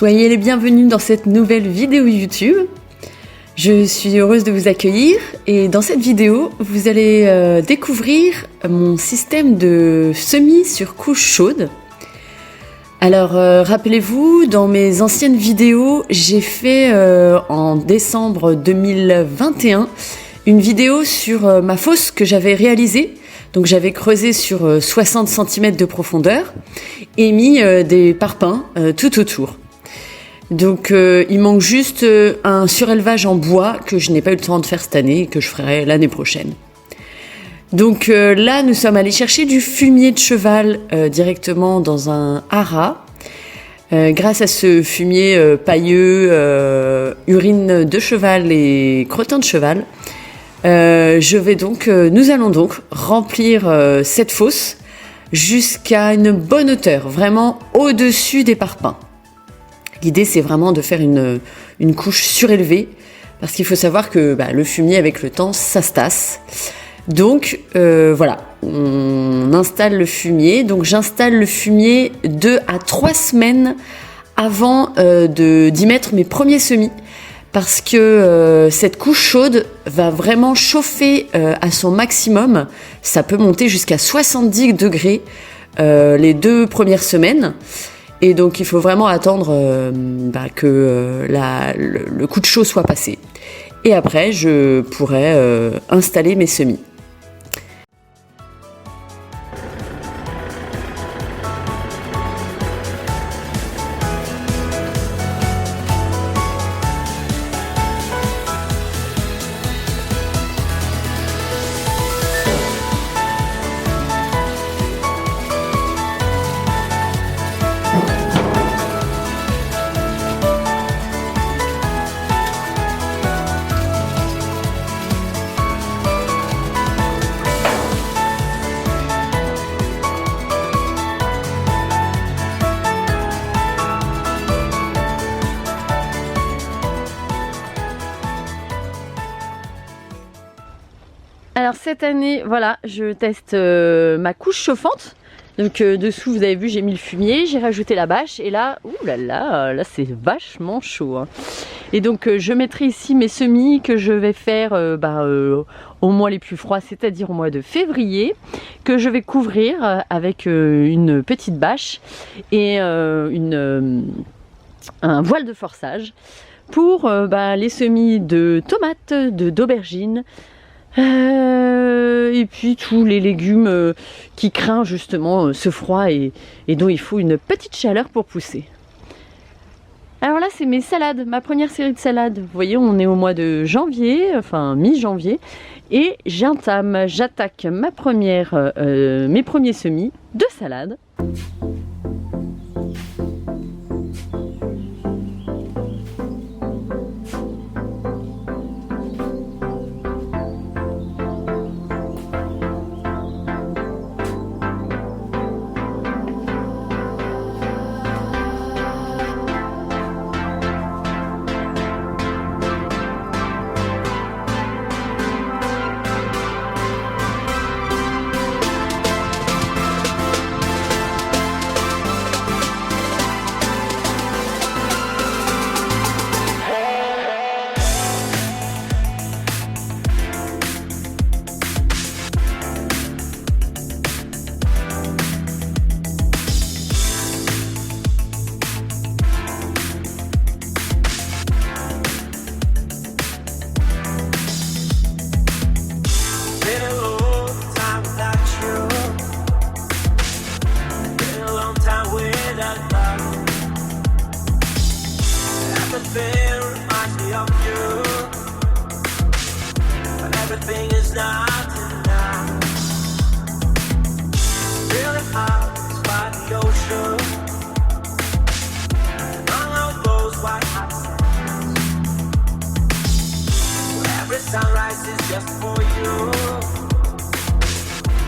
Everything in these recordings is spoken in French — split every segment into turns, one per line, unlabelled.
Soyez les bienvenus dans cette nouvelle vidéo YouTube. Je suis heureuse de vous accueillir et dans cette vidéo, vous allez découvrir mon système de semis sur couche chaude. Alors rappelez-vous, dans mes anciennes vidéos, j'ai fait en décembre 2021 une vidéo sur ma fosse que j'avais réalisée. Donc j'avais creusé sur 60 cm de profondeur et mis des parpaings tout autour. Donc il manque juste un surélevage en bois que je n'ai pas eu le temps de faire cette année et que je ferai l'année prochaine. Donc là, nous sommes allés chercher du fumier de cheval directement dans un haras. Grâce à ce fumier pailleux, urine de cheval et crottin de cheval, nous allons donc remplir cette fosse jusqu'à une bonne hauteur, vraiment au-dessus des parpaings. L'idée, c'est vraiment de faire une couche surélevée, parce qu'il faut savoir que le fumier, avec le temps, ça se tasse. Donc, voilà, on installe le fumier. Donc, j'installe le fumier 2 à 3 semaines avant d'y mettre mes premiers semis, parce que cette couche chaude va vraiment chauffer à son maximum. Ça peut monter jusqu'à 70 degrés les 2 premières semaines. Et donc, il faut vraiment attendre que le coup de chaud soit passé. Et après, je pourrai installer mes semis. Alors cette année, voilà, je teste ma couche chauffante. Donc dessous, vous avez vu, j'ai mis le fumier, j'ai rajouté la bâche et là, là c'est vachement chaud. Hein. Et donc je mettrai ici mes semis que je vais faire au mois les plus froids, c'est-à-dire au mois de février, que je vais couvrir avec une petite bâche et un voile de forçage pour les semis de tomates, d'aubergines, et puis tous les légumes qui craignent justement ce froid et dont il faut une petite chaleur pour pousser. Alors là, c'est mes salades, ma première série de salades. Vous voyez, on est au mois de janvier, enfin mi-janvier, et j'attaque mes premiers semis de salade.
Sunrise is just for you.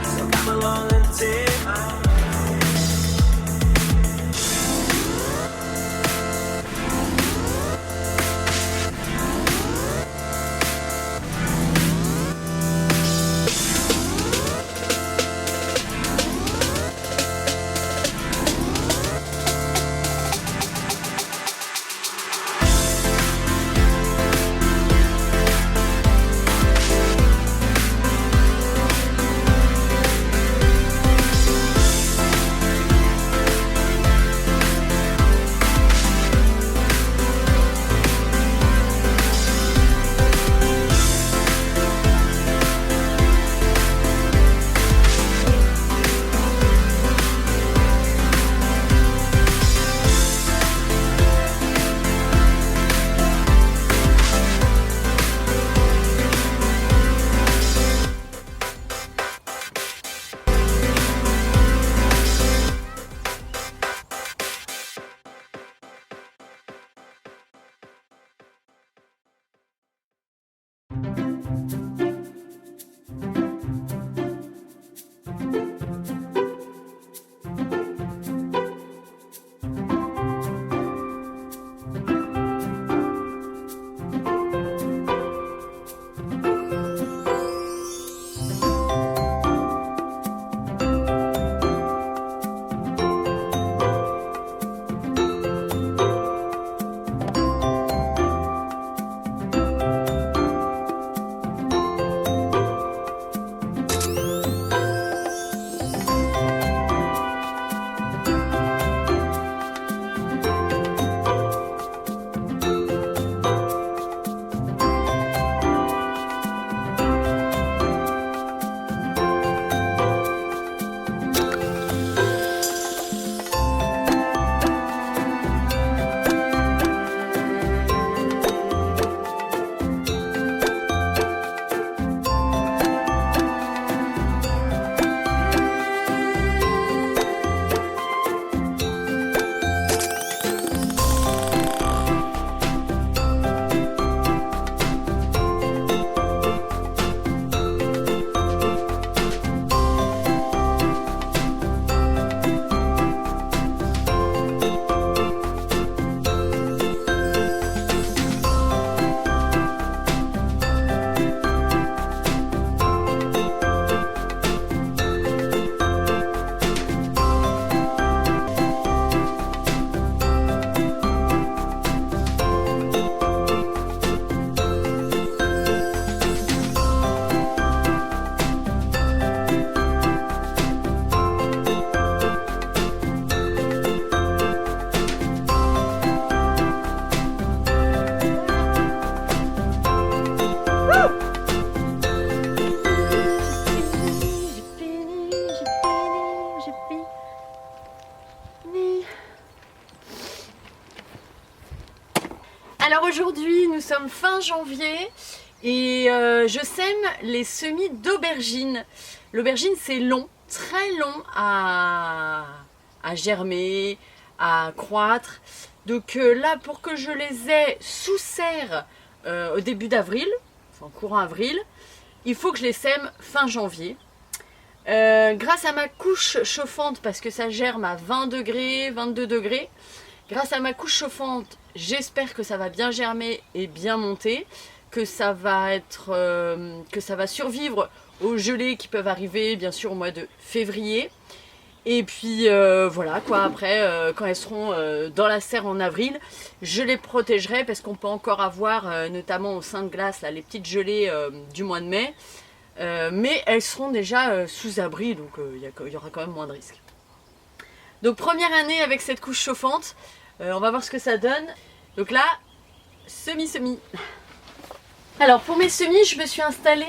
So come along and take my hand.
sommes fin janvier et je sème les semis d'aubergines. L'aubergine, c'est long, très long à germer, à croître. Donc là, pour que je les ai sous serre au début d'avril, enfin courant avril, il faut que je les sème fin janvier. Grâce à ma couche chauffante, parce que ça germe à 20 degrés, 22 degrés, grâce à ma couche chauffante, j'espère que ça va bien germer et bien monter, que ça va survivre aux gelées qui peuvent arriver bien sûr au mois de février. Et puis voilà quoi, après quand elles seront dans la serre en avril, je les protégerai parce qu'on peut encore avoir notamment au sein de glace là, les petites gelées du mois de mai. Mais elles seront déjà sous abri, donc il y aura quand même moins de risques. Donc première année avec cette couche chauffante, on va voir ce que ça donne. Donc là, semis. Alors pour mes semis, je me suis installé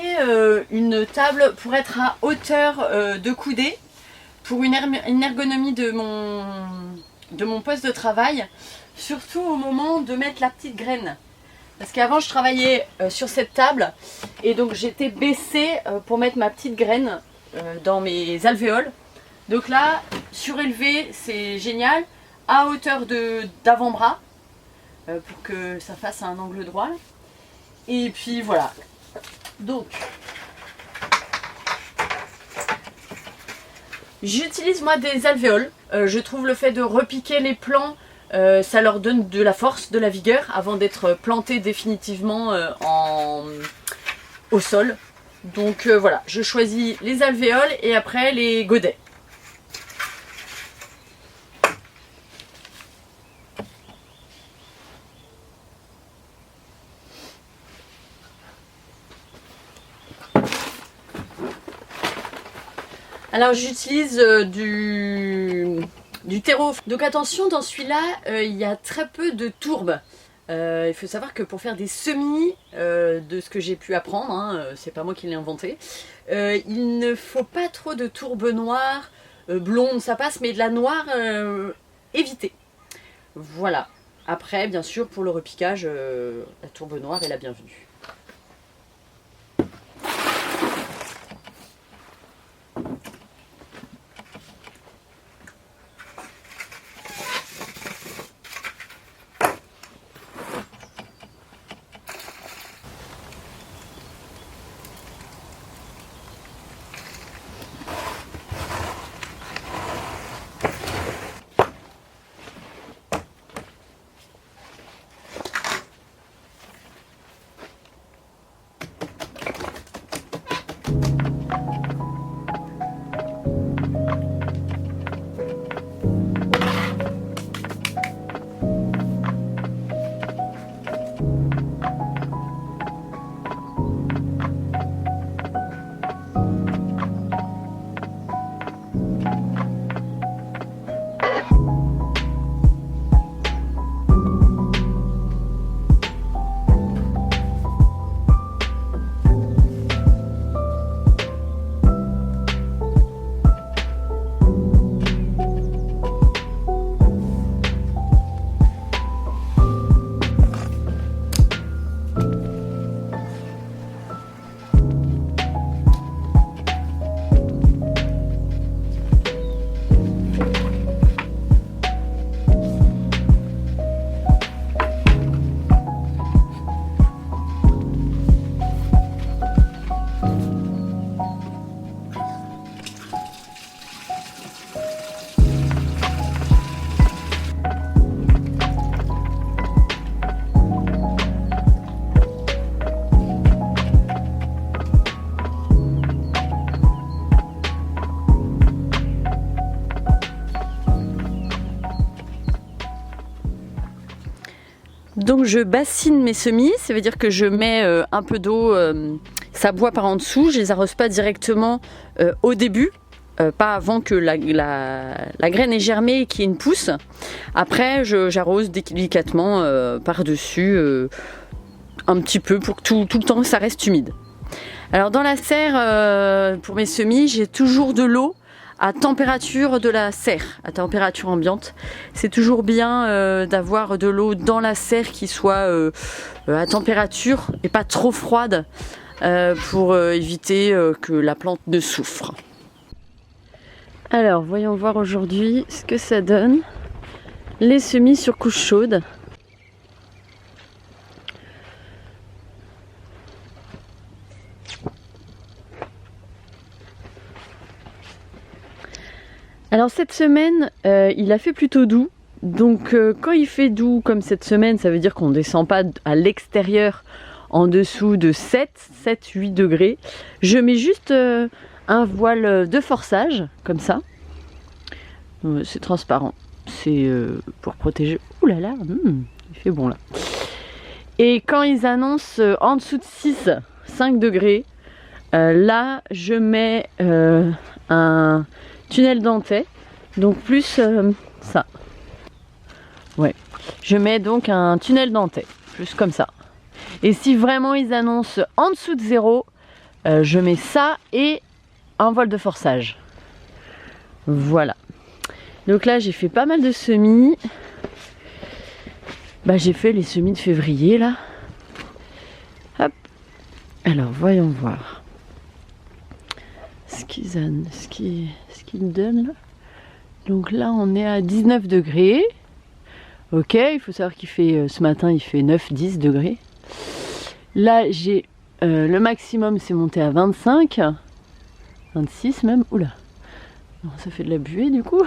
une table pour être à hauteur de coudée, pour une ergonomie de mon poste de travail, surtout au moment de mettre la petite graine. Parce qu'avant je travaillais sur cette table et donc j'étais baissée pour mettre ma petite graine dans mes alvéoles. Donc là, surélevé, c'est génial, à hauteur d'avant-bras pour que ça fasse un angle droit. Et puis voilà. Donc, j'utilise moi des alvéoles. Je trouve le fait de repiquer les plants, ça leur donne de la force, de la vigueur avant d'être plantés définitivement au sol. Donc voilà, je choisis les alvéoles et après les godets. Alors j'utilise du terreau. Donc attention, dans celui-là, il y a très peu de tourbe. Il faut savoir que pour faire des semis, de ce que j'ai pu apprendre, hein, c'est pas moi qui l'ai inventé, il ne faut pas trop de tourbe noire, blonde ça passe, mais de la noire, évitez. Voilà. Après, bien sûr, pour le repiquage, la tourbe noire est la bienvenue. Donc je bassine mes semis, ça veut dire que je mets un peu d'eau, ça boit par en dessous, je les arrose pas directement au début, pas avant que la graine ait germé et qu'il y ait une pousse. Après j'arrose délicatement par-dessus, un petit peu pour que tout le temps ça reste humide. Alors dans la serre, pour mes semis, j'ai toujours de l'eau à température de la serre, à température ambiante. C'est toujours bien d'avoir de l'eau dans la serre qui soit à température et pas trop froide pour éviter que la plante ne souffre. Alors voyons voir aujourd'hui ce que ça donne. Les semis sur couche chaude. Alors cette semaine, il a fait plutôt doux. Donc quand il fait doux comme cette semaine, ça veut dire qu'on ne descend pas à l'extérieur en dessous de 7-8 degrés. Je mets juste un voile de forçage, comme ça. C'est transparent. C'est pour protéger... Ouh là là, il fait bon là. Et quand ils annoncent en dessous de 5 degrés, là je mets un tunnel dentais, donc plus ça. Ouais, je mets donc un tunnel dentais, plus comme ça. Et si vraiment ils annoncent en dessous de 0, je mets ça et un voile de forçage. Voilà. Donc là j'ai fait pas mal de semis. Bah j'ai fait les semis de février là. Hop. Alors voyons voir ce qu'ils donnent là. Donc là on est à 19 degrés. Ok, il faut savoir qu'il fait ce matin il fait 9-10 degrés. Là j'ai le maximum c'est monté à 25, 26 même. Oula, ça fait de la buée du coup.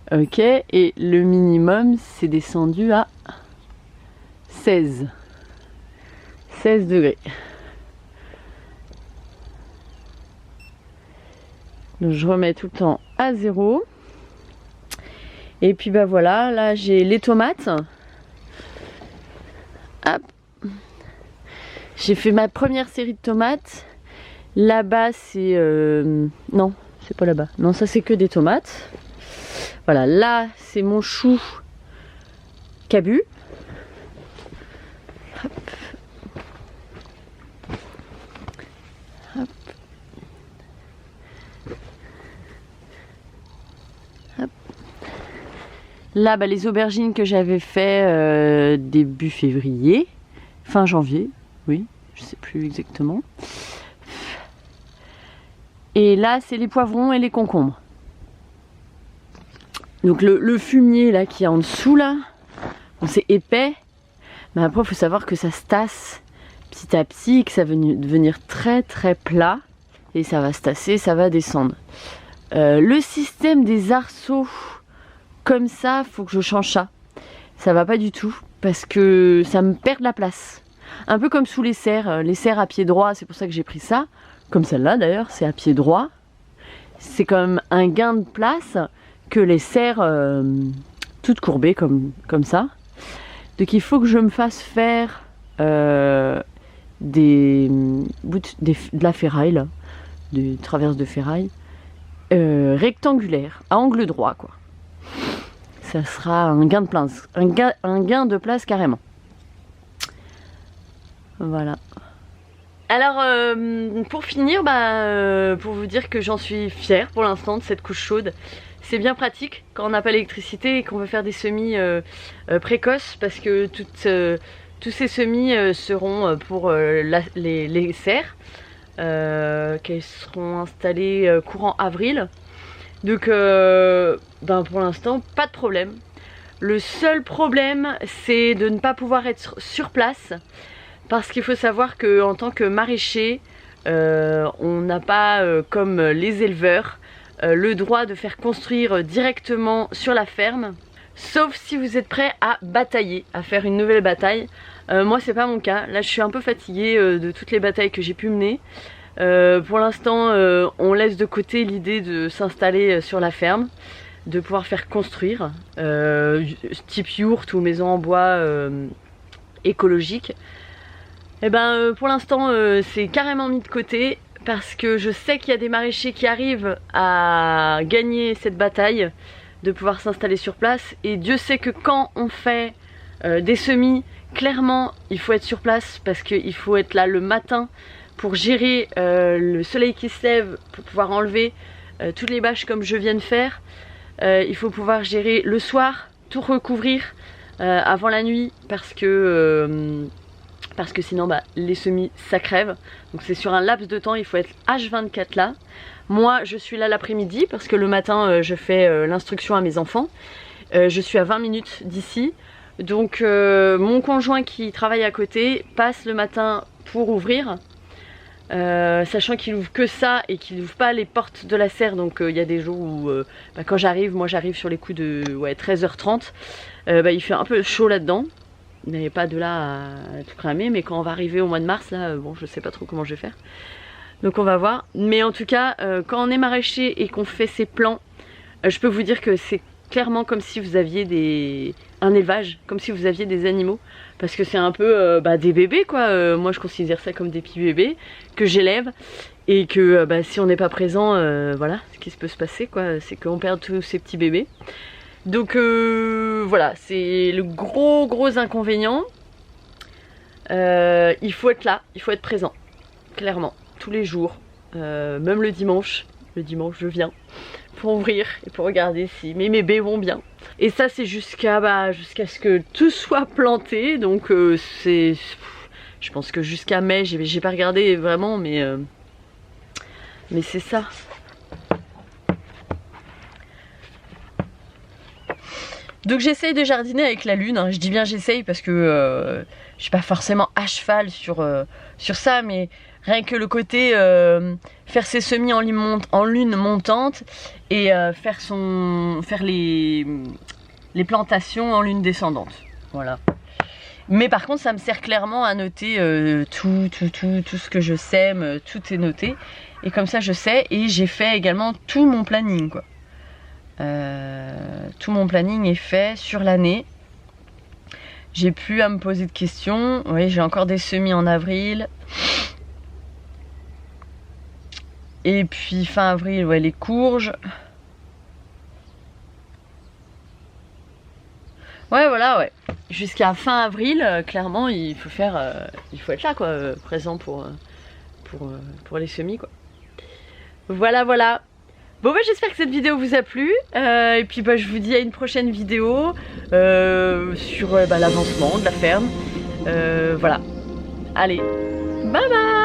Ok, et le minimum c'est descendu à 16 degrés. Donc je remets tout le temps à 0. Et puis bah voilà, là j'ai les tomates. Hop. J'ai fait ma première série de tomates. Là-bas c'est... non, c'est pas là-bas. Non, ça c'est que des tomates. Voilà, là c'est mon chou cabu. Hop. Hop. Hop. Là, bah, les aubergines que j'avais fait début février, fin janvier, oui, je sais plus exactement. Et là, c'est les poivrons et les concombres. Donc le fumier là qui est en dessous là, bon, c'est épais, mais après il faut savoir que ça se tasse petit à petit, que ça va devenir très très plat et ça va se tasser, ça va descendre. Le système des arceaux comme ça, faut que je change ça. Ça va pas du tout parce que ça me perd de la place. Un peu comme sous les serres à pied droit, c'est pour ça que j'ai pris ça. Comme celle-là d'ailleurs, c'est à pied droit. C'est quand même un gain de place que les serres toutes courbées comme ça. Donc il faut que je me fasse faire de la ferraille là, des traverses de ferraille rectangulaires, à angle droit quoi. Ça sera un gain de place, un gain de place carrément. Voilà. Alors pour finir, pour vous dire que j'en suis fière pour l'instant de cette couche chaude. C'est bien pratique quand on n'a pas l'électricité et qu'on veut faire des semis précoces parce que tous ces semis seront pour les serres qui seront installées courant avril. Donc pour l'instant pas de problème. Le seul problème c'est de ne pas pouvoir être sur place parce qu'il faut savoir qu'en tant que maraîcher on n'a pas comme les éleveurs le droit de faire construire directement sur la ferme, sauf si vous êtes prêt à batailler, à faire une nouvelle bataille. Moi c'est pas mon cas, là je suis un peu fatiguée de toutes les batailles que j'ai pu mener. Pour l'instant on laisse de côté l'idée de s'installer sur la ferme, de pouvoir faire construire, type yourte ou maison en bois écologique. Et pour l'instant c'est carrément mis de côté. Parce que je sais qu'il y a des maraîchers qui arrivent à gagner cette bataille de pouvoir s'installer sur place. Et Dieu sait que quand on fait des semis, clairement il faut être sur place parce qu'il faut être là le matin pour gérer le soleil qui se lève, pour pouvoir enlever toutes les bâches comme je viens de faire. Il faut pouvoir gérer le soir, tout recouvrir avant la nuit parce que sinon les semis ça crève. Donc c'est sur un laps de temps, il faut être H24 là. Moi je suis là l'après-midi parce que le matin je fais l'instruction à mes enfants. Je suis à 20 minutes d'ici. Donc mon conjoint qui travaille à côté passe le matin pour ouvrir. Sachant qu'il ouvre que ça et qu'il ouvre pas les portes de la serre, donc il y a des jours où quand j'arrive, moi j'arrive sur les coups de 13h30, il fait un peu chaud là-dedans, il n'y avait pas de là à tout cramer, mais quand on va arriver au mois de mars, là, bon je sais pas trop comment je vais faire, donc on va voir, mais en tout cas quand on est maraîcher et qu'on fait ses plants, je peux vous dire que c'est clairement comme si vous aviez un élevage, comme si vous aviez des animaux, parce que c'est un peu des bébés quoi. Moi je considère ça comme des petits bébés que j'élève et que si on n'est pas présent, voilà ce qui peut se passer quoi, c'est qu'on perd tous ces petits bébés. Donc voilà, c'est le gros inconvénient. Il faut être là, il faut être présent, clairement, tous les jours, même le dimanche. Le dimanche je viens pour ouvrir et pour regarder si mes bébés vont bien. Et ça c'est jusqu'à ce que tout soit planté. Donc je pense que jusqu'à mai, j'ai pas regardé vraiment, mais c'est ça. Donc j'essaye de jardiner avec la lune, hein. Je dis bien j'essaye parce que je suis pas forcément à cheval sur ça, mais rien que le côté faire ses semis en lune montante et faire les plantations en lune descendante. Voilà. Mais par contre ça me sert clairement à noter tout ce que je sème, tout est noté. Et comme ça je sais, et j'ai fait également tout mon planning quoi. Tout mon planning est fait sur l'année. J'ai plus à me poser de questions. Oui, j'ai encore des semis en avril. Et puis fin avril, ouais, les courges. Ouais, voilà, ouais. Jusqu'à fin avril, clairement, il faut être là, quoi, présent pour les semis, quoi. Voilà. Bon, j'espère que cette vidéo vous a plu. Et puis, je vous dis à une prochaine vidéo sur l'avancement de la ferme. Voilà. Allez, bye bye!